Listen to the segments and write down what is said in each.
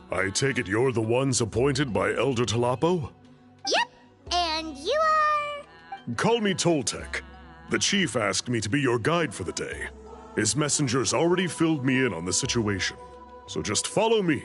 I take it you're the ones appointed by Elder Talapo? Yep, and you are? Call me Toltec. The chief asked me to be your guide for the day. His messengers already filled me in on the situation, so just follow me.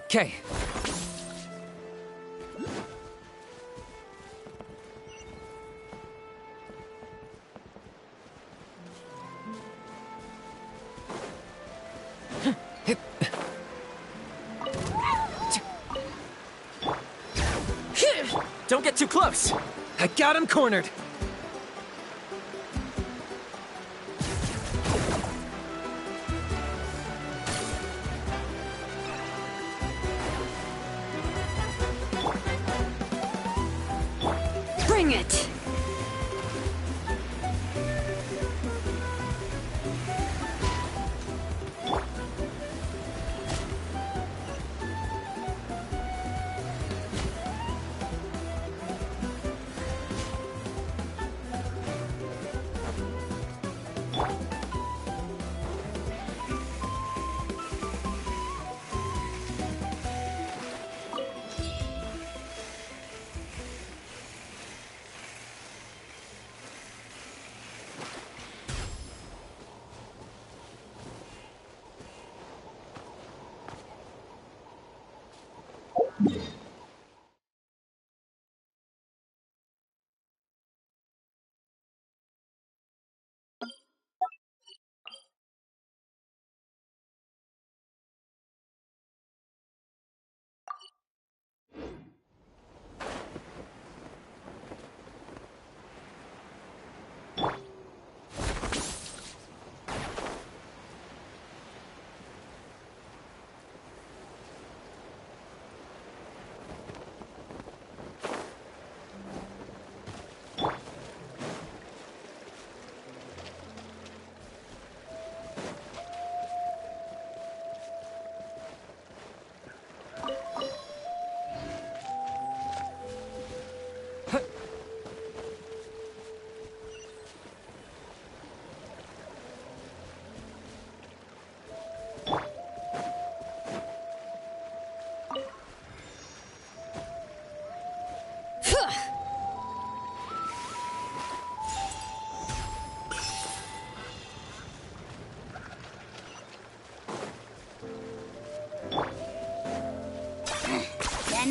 Okay. Don't get too close. I got him cornered. Bring it!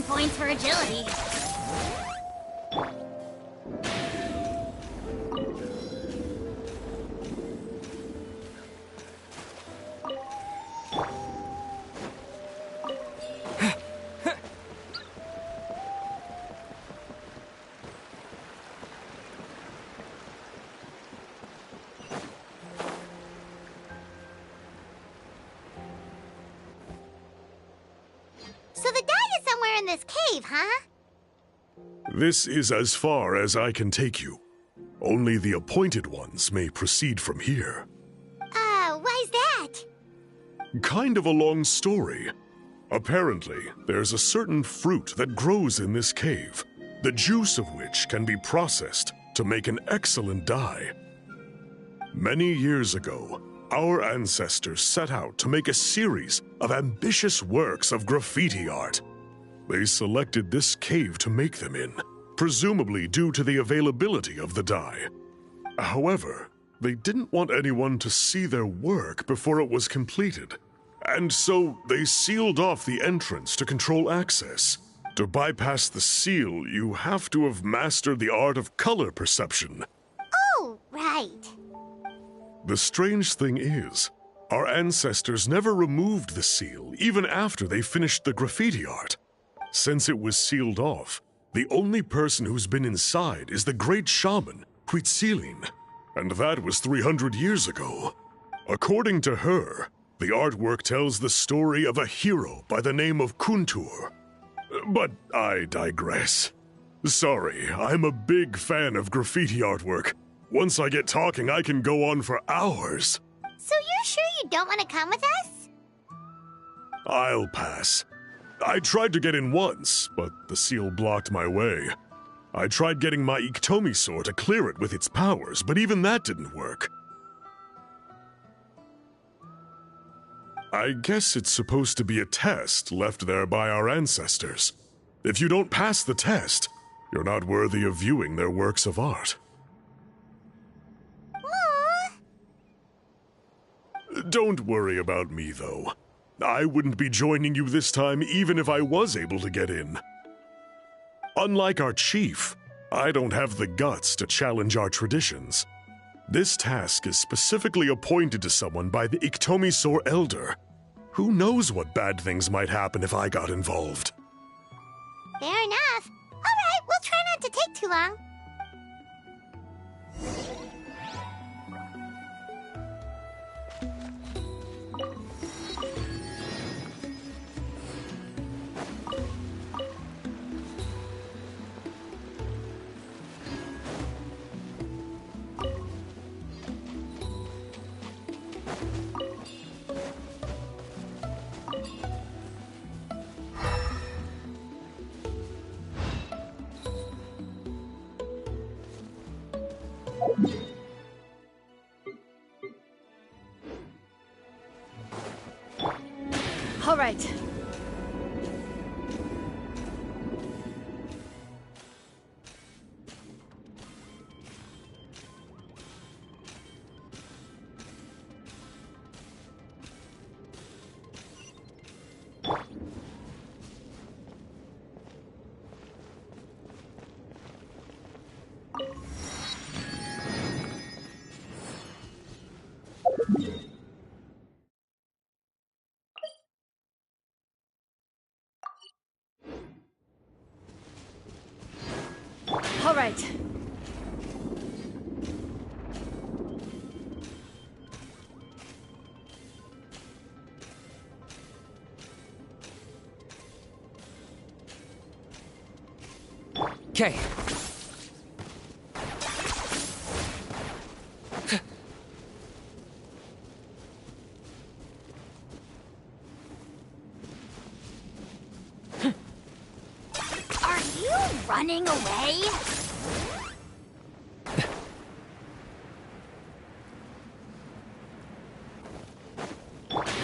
Points for agility. So the guide is somewhere in this cave, huh? This is as far as I can take you. Only the appointed ones may proceed from here. Why's that? Kind of a long story. Apparently, there's a certain fruit that grows in this cave, the juice of which can be processed to make an excellent dye. Many years ago, our ancestors set out to make a series of ambitious works of graffiti art. They selected this cave to make them in, presumably due to the availability of the dye. However, they didn't want anyone to see their work before it was completed, and so they sealed off the entrance to control access. To bypass the seal, you have to have mastered the art of color perception. Oh, right. The strange thing is, our ancestors never removed the seal even after they finished the graffiti art. Since it was sealed off, the only person who's been inside is the great shaman, Huitzilin, and that was 300 years ago. According to her, the artwork tells the story of a hero by the name of Kuntur. But I digress. Sorry, I'm a big fan of graffiti artwork. Once I get talking, I can go on for hours. So you're sure you don't want to come with us? I'll pass. I tried to get in once, but the seal blocked my way. I tried getting my Iktomi to clear it with its powers, but even that didn't work. I guess it's supposed to be a test left there by our ancestors. If you don't pass the test, you're not worthy of viewing their works of art. Aww. Don't worry about me, though. I wouldn't be joining you this time even if I was able to get in. Unlike our chief, I don't have the guts to challenge our traditions. This task is specifically appointed to someone by the Iktomi Elder. Who knows what bad things might happen if I got involved? Fair enough. All right, we'll try not to take too long. All right. All right. Okay. Are you running away?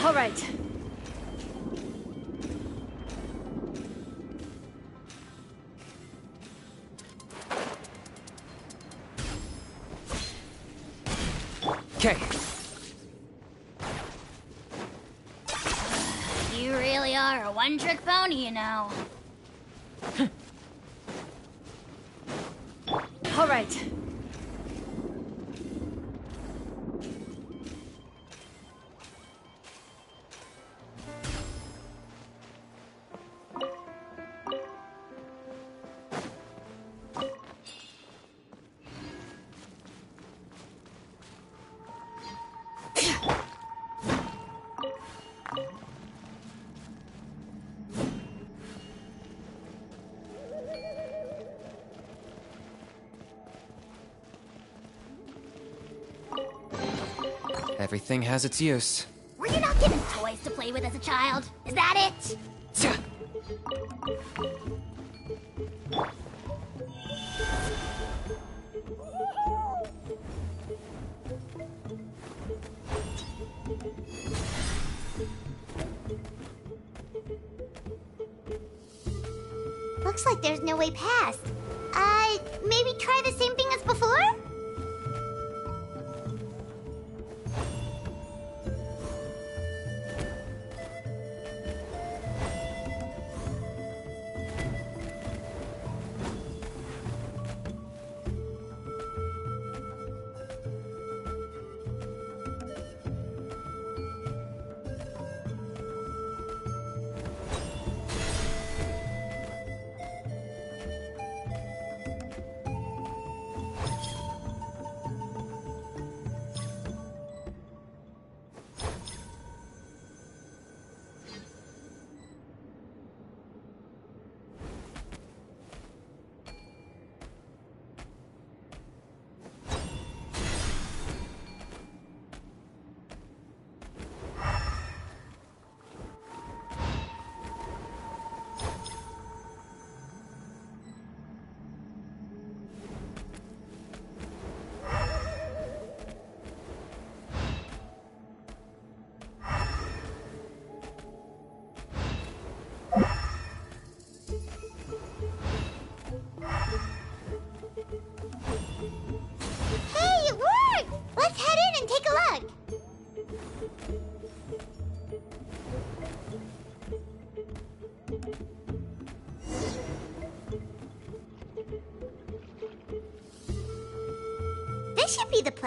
All right. Okay. You really are a one-trick pony, you know. All right. Everything has its use. Were you not given toys to play with as a child? Is that it? Looks like there's no way past. Maybe try the same thing as before?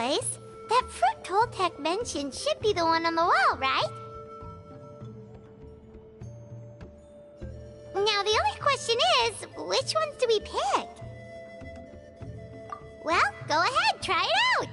place. That fruit Toltec mentioned should be the one on the wall, right? Now the only question is, which ones do we pick? Well, go ahead, try it out!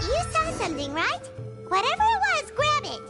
You saw something, right? Whatever it was, grab it!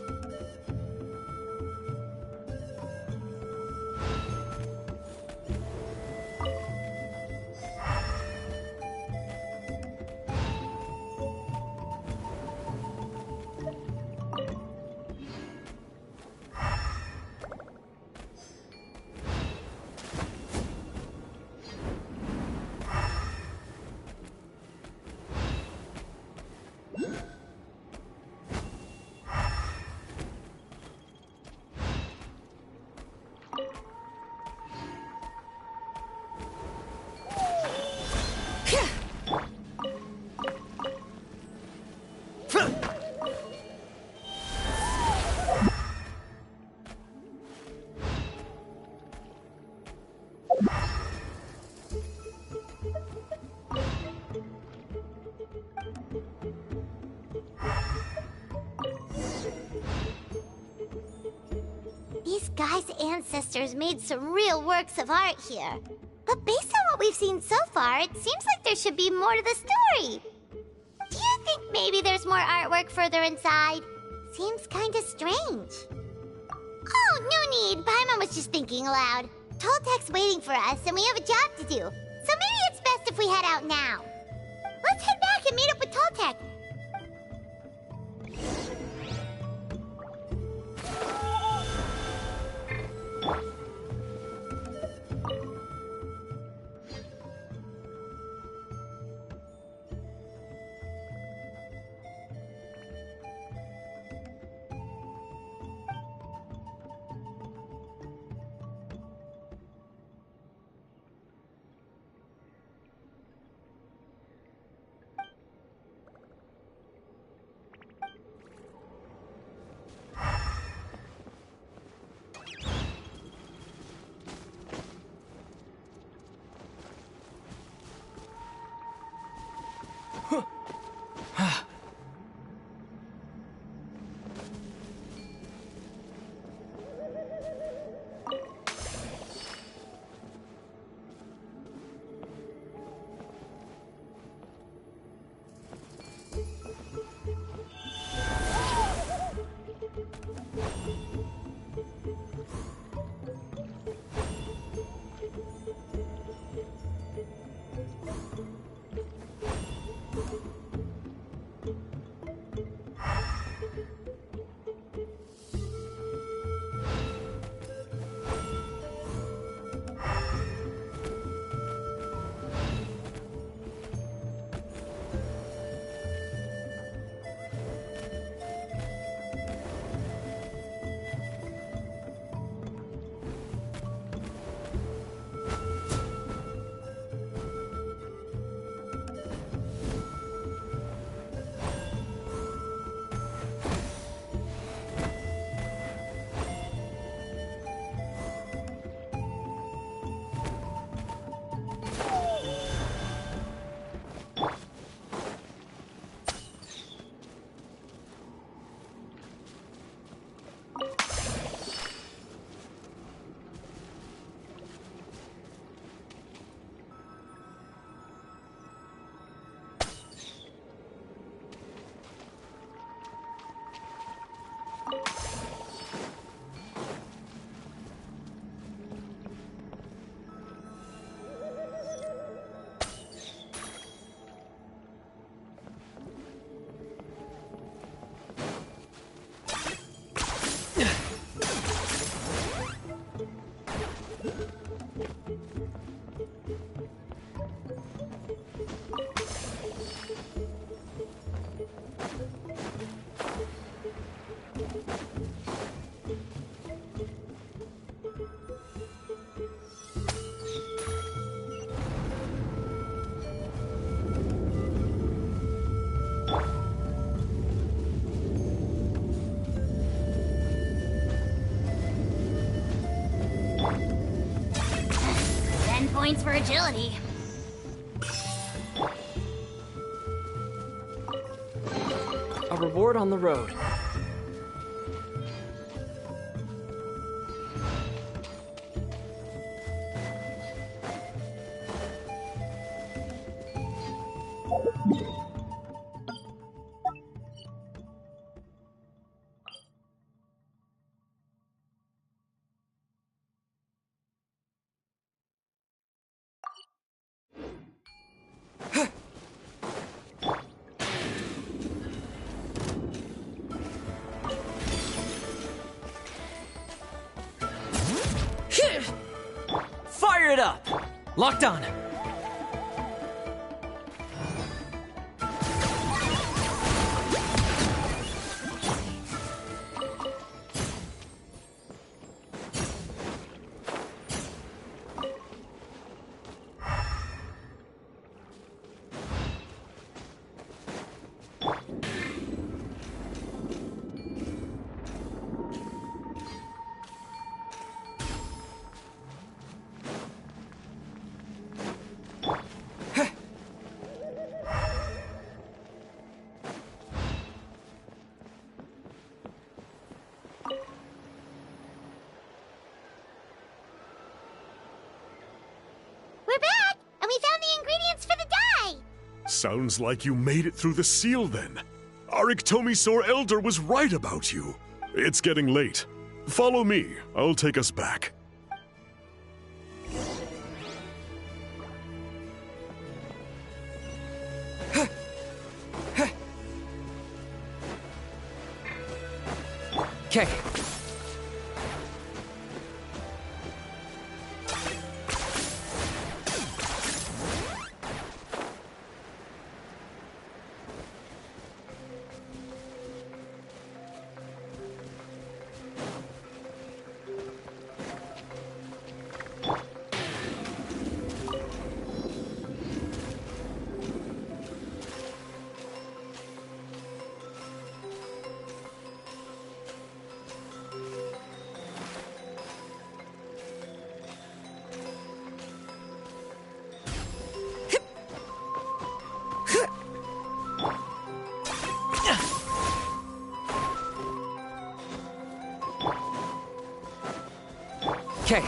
These guys' ancestors made some real works of art here. But based on what we've seen so far, it seems like there should be more to the story. Do you think maybe there's more artwork further inside? Seems kinda strange. Oh, no need. Paimon was just thinking aloud. Toltec's waiting for us, and we have a job to do. So maybe it's best if we head out now. Let's head back and meet up with Toltec. 10 points for agility. A reward on the road. Fire it up! Locked on. We're back, and we found the ingredients for the dye! Sounds like you made it through the seal then. Our Iktomisaur Elder was right about you. It's getting late. Follow me. I'll take us back. Okay. Okay.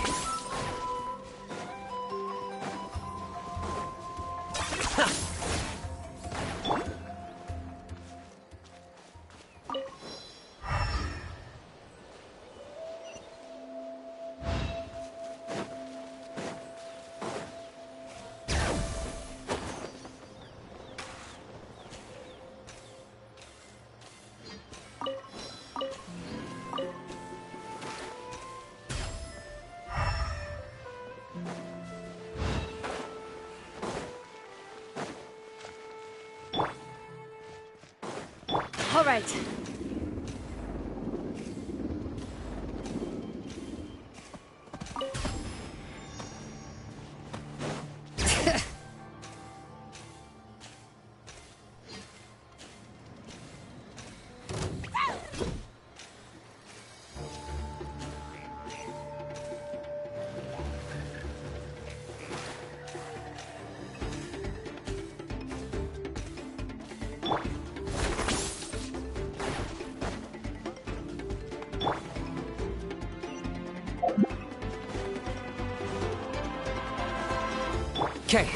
All right. Okay.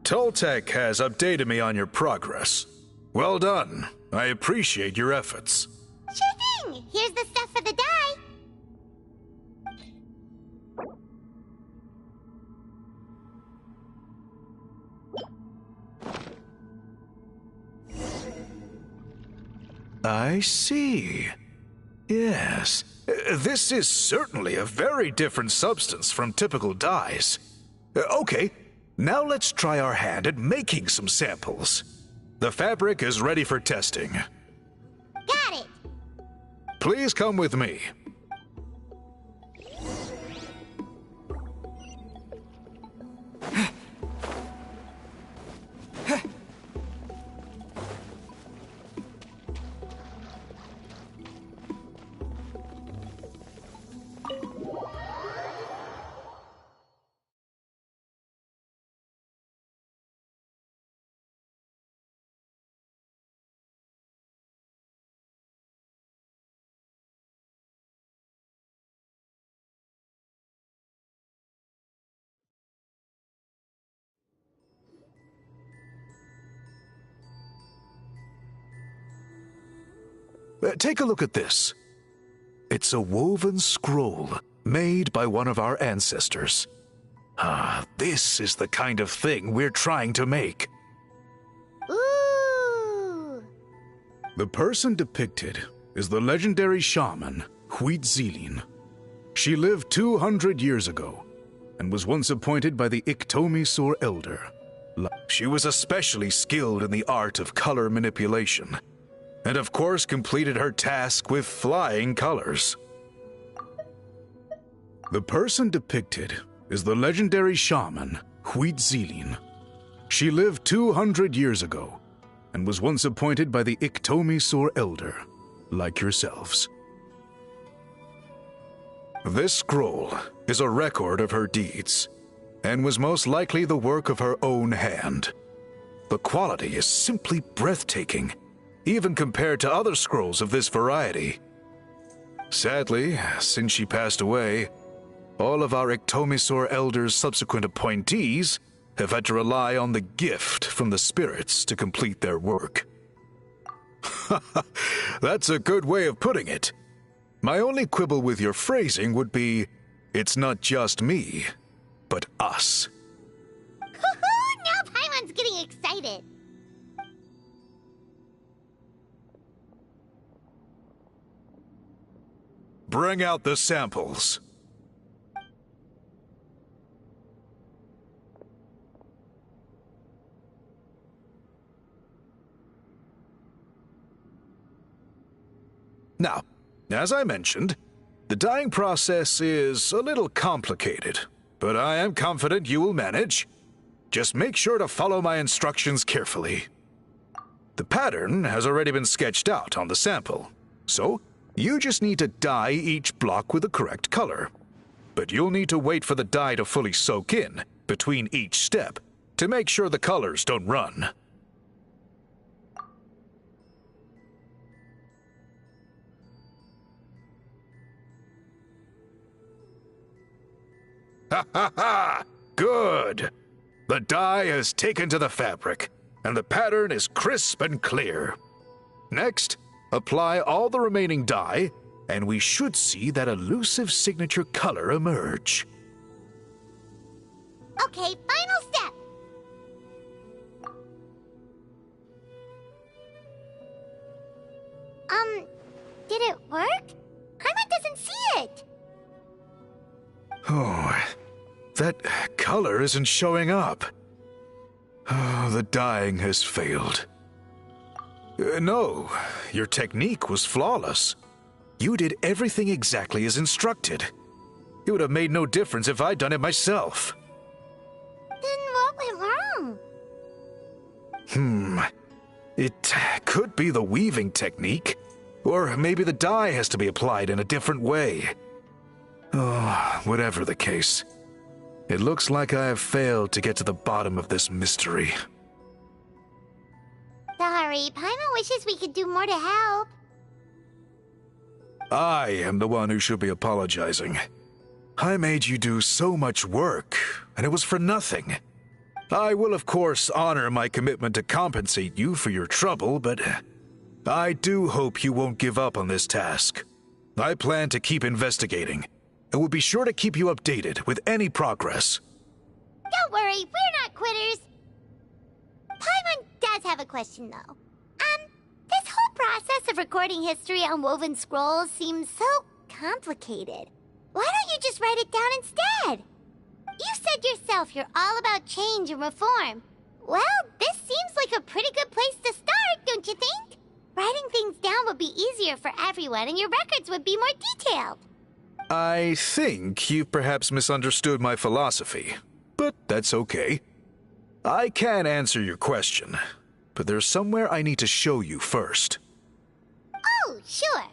Toltec has updated me on your progress. Well done. I appreciate your efforts. Sure thing! Here's the stuff for the dye. I see. Yes. This is certainly a very different substance from typical dyes. Okay, now let's try our hand at making some samples. The fabric is ready for testing. Got it! Please come with me. Take a look at this. It's a woven scroll made by one of our ancestors. This is the kind of thing we're trying to make. Ooh! The person depicted is the legendary shaman, Huitzilin. She lived 200 years ago and was once appointed by the Iktomisor Elder. She was especially skilled in the art of color manipulation, and of course completed her task with flying colors. The person depicted is the legendary shaman, Huitzilin. She lived 200 years ago and was once appointed by the Iktomisor Elder, like yourselves. This scroll is a record of her deeds, and was most likely the work of her own hand. The quality is simply breathtaking, even compared to other scrolls of this variety. Sadly, since she passed away, all of our Iktomisor Elder's subsequent appointees have had to rely on the gift from the spirits to complete their work. That's a good way of putting it. My only quibble with your phrasing would be, it's not just me, but us. Now Paimon's getting excited. Bring out the samples. Now, as I mentioned, the dyeing process is a little complicated, but I am confident you will manage. Just make sure to follow my instructions carefully. The pattern has already been sketched out on the sample, so you just need to dye each block with the correct color. But you'll need to wait for the dye to fully soak in between each step to make sure the colors don't run. Ha ha ha! Good! The dye has taken to the fabric, and the pattern is crisp and clear. Next, apply all the remaining dye, and we should see that elusive signature color emerge. Okay, final step. Did it work? Paimon doesn't see it. Oh, that color isn't showing up. Oh, the dyeing has failed. No, your technique was flawless. You did everything exactly as instructed. It would have made no difference if I'd done it myself. Then what went wrong? It could be the weaving technique, or maybe the dye has to be applied in a different way. Oh, whatever the case, it looks like I have failed to get to the bottom of this mystery. Sorry, Paimon wishes we could do more to help. I am the one who should be apologizing. I made you do so much work, and it was for nothing. I will, of course, honor my commitment to compensate you for your trouble, but I do hope you won't give up on this task. I plan to keep investigating, and will be sure to keep you updated with any progress. Don't worry, we're not quitters. Paimon does have a question, though. This whole process of recording history on woven scrolls seems so complicated. Why don't you just write it down instead? You said yourself you're all about change and reform. Well, this seems like a pretty good place to start, don't you think? Writing things down would be easier for everyone, and your records would be more detailed. I think you've perhaps misunderstood my philosophy, but that's okay. I can answer your question, but there's somewhere I need to show you first. Oh, sure.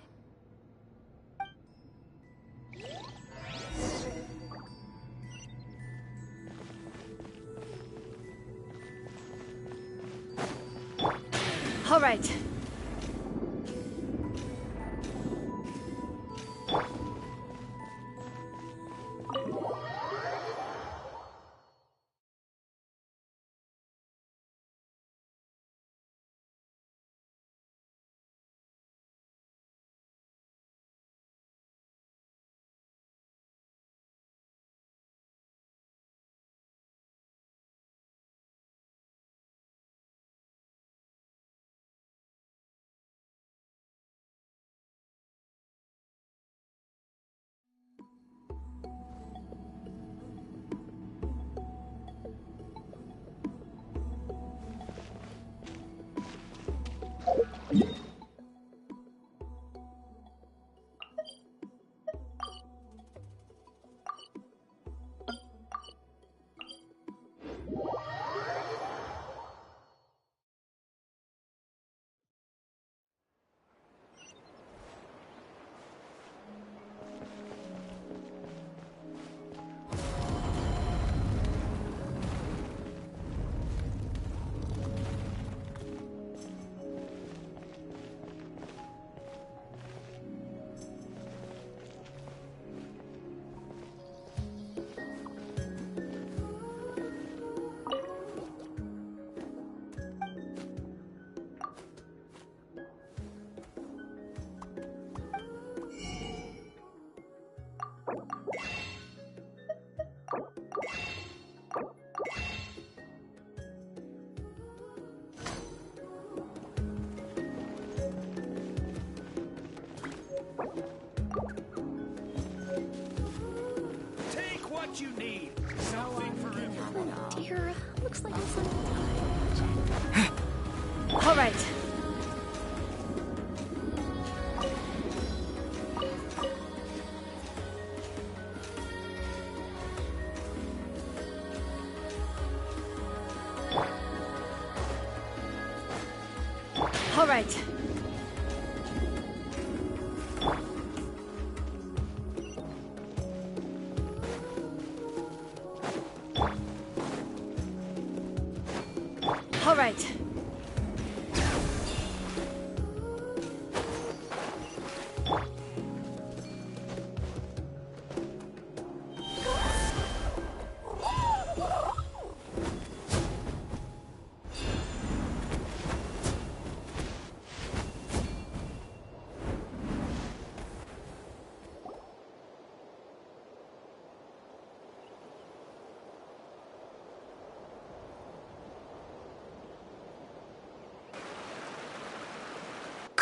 All right. Dear, looks like it's All right. All right. All right.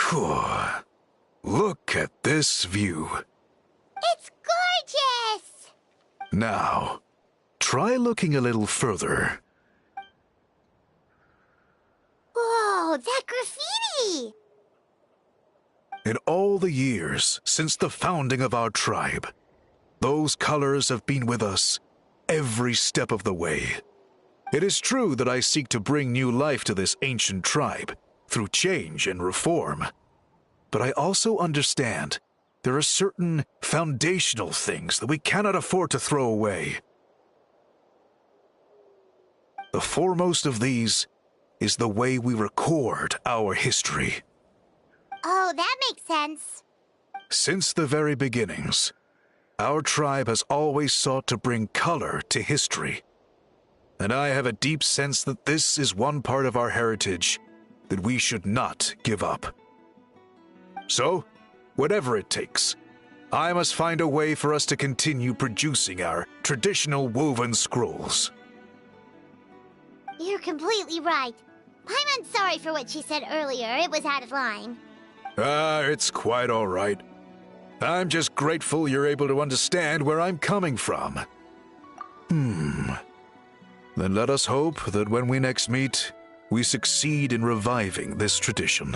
Cool. Look at this view. It's gorgeous! Now, try looking a little further. Whoa, that graffiti! In all the years since the founding of our tribe, those colors have been with us every step of the way. It is true that I seek to bring new life to this ancient tribe through change and reform. But I also understand there are certain foundational things that we cannot afford to throw away. The foremost of these is the way we record our history. Oh, that makes sense. Since the very beginnings, our tribe has always sought to bring color to history. And I have a deep sense that this is one part of our heritage that we should not give up. So, whatever it takes, I must find a way for us to continue producing our traditional woven scrolls. You're completely right. I'm sorry for what she said earlier. It was out of line. It's quite all right. I'm just grateful you're able to understand where I'm coming from. Then let us hope that when we next meet, we succeed in reviving this tradition.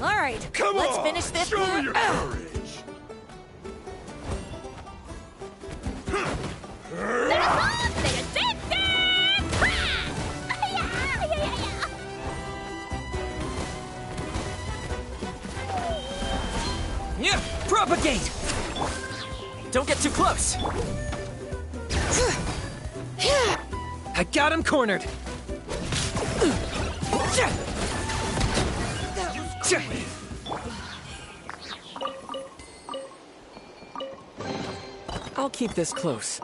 All right, Come let's on! finish this. Show me your courage! Yeah, propagate! Don't get too close! I got him cornered! I'll keep this close.